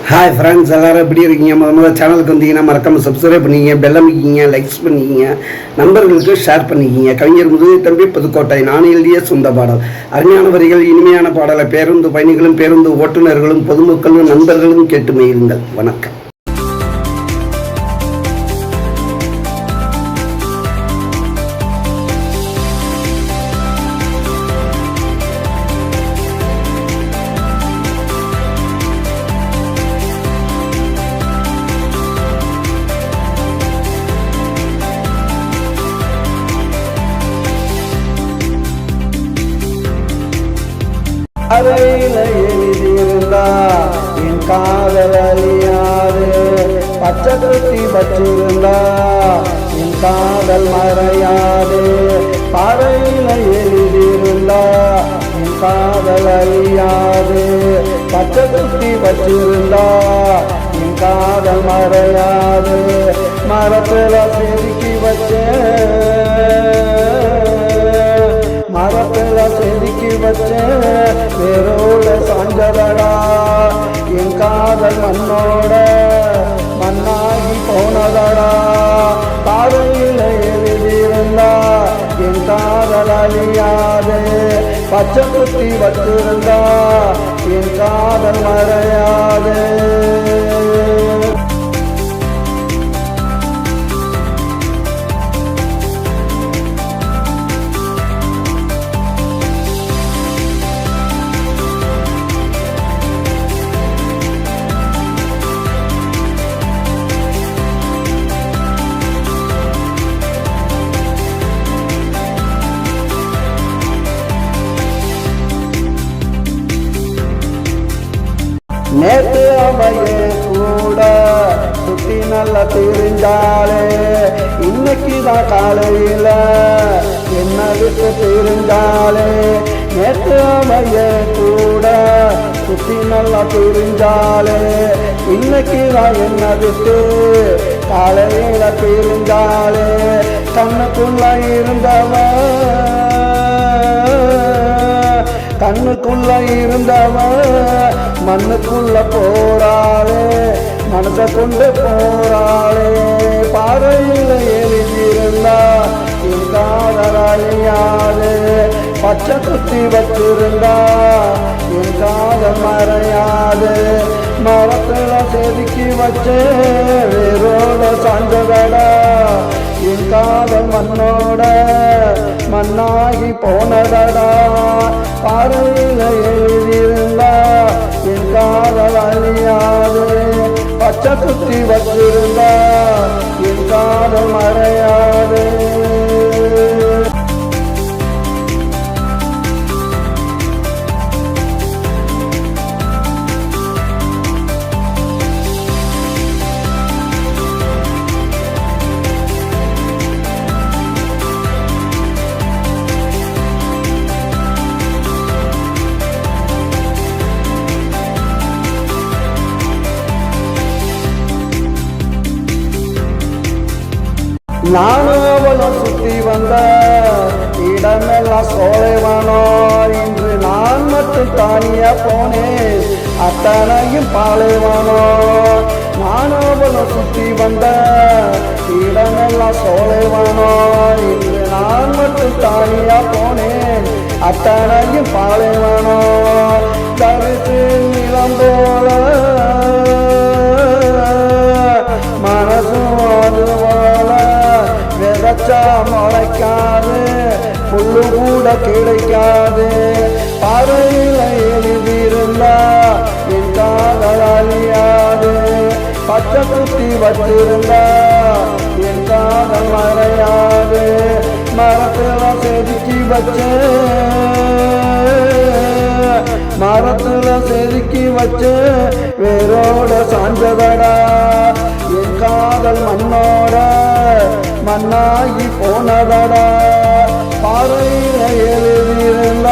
Hi friends, எல்லோரும் எப்படி இருக்கீங்க? முதல்ல சேனலுக்கு வந்தீங்கன்னா மறக்காமல் சப்ஸ்கிரைப் பண்ணிக்கிங்க, பெல் அமைக்கிங்க, லைக்ஸ் பண்ணிக்கிங்க, நண்பர்களுக்கு ஷேர் பண்ணிக்கிங்க. கவிஞர் முதுகை தம்பி புதுக்கோட்டை. நான் எழுதிய சொந்த பாடல். அருமையான வரிகள், இனிமையான பாடலை பேருந்து பயணிகளும் பேருந்து ஓட்டுநர்களும் பொதுமக்களும் நண்பர்களும் கேட்டு மகிழுங்கள். வணக்கம். அறையில எழுதியிருந்தா என் காதல் அழியாது, பச்சை குத்தி வச்சிருந்தா என் காதல் மறையாது. அறையில எழுதியிருந்தா என் காதல் அழியாது, பச்சை குத்தி வச்சிருந்தா என் காதல் மறையாது. மரத்துல செதுக்கி வச்சேன் வேரோட சாஞ்சதடா. என் காதல் மண்ணோட மண்ணாகி போனதடா. பாதையில எழுதியிருந்தா என் காதல் அழியாது, பச்சை குத்தி வச்சிருந்தா என் காதல் மறையாது. நேற்று அவையே கூட சுத்தி நல்லா தெரிஞ்சாலே, இன்னைக்கு தான் காலையில என்ன விட்டு தெரிஞ்சாலே. நேற்று அவையே கூட சுத்தி நல்லா தெரிஞ்சாலே, இன்னைக்கு தான் என்ன விட்டு காலையில தெரிஞ்சாலே. கண்ணுக்குள்ள இருந்தவன் மண்ணுக்குள்ள போறாளே, மனசை கொண்டு போறாளே. பாறையில எழுதியிருந்தா என் காதல் அழியாது, பச்சை குத்தி வச்சிருந்தா என் காதல் மறையாது. மரத்துல செதுக்கி வச்சே வேரோட சாஞ்சதடா. என் காதல் மண்ணோட மண்ணாகி போனதடா. பாறையில எழுதியிருந்தா என் காதல் அழியாது, பச்சை குத்தி வச்சிருந்தா என் காதல் மறையாது. நானும் அவளும் சுத்தி வந்த இடமெல்லாம் சோலைவானோ. இன்று நான் மட்டும் தானியா போனேன், அத்தனையும் பாலைவானோ. நானும் அவளும் சுத்தி வந்த இடமெல்லாம் சோலைவானோ. இன்று நான் மட்டும் தானியா போனேன், அத்தனையும் பாலைவானோ. தரிசு நிலம் போல மனசும் அதுவால விதைச்சா முளைக்காது, புல்லு கூட கிடைக்காது. பாறையில எழுதியிருந்தா என் காதல் அழியாது, பச்சை குத்தி வச்சிருந்தா என் காதல் மறையாது. மரத்துல செதுக்கி வச்ச வேரோட சாஞ்சதடா. என் காதல் மண்ணோட மண்ணாகி போனதடா. பாறையில எழுதியிருந்த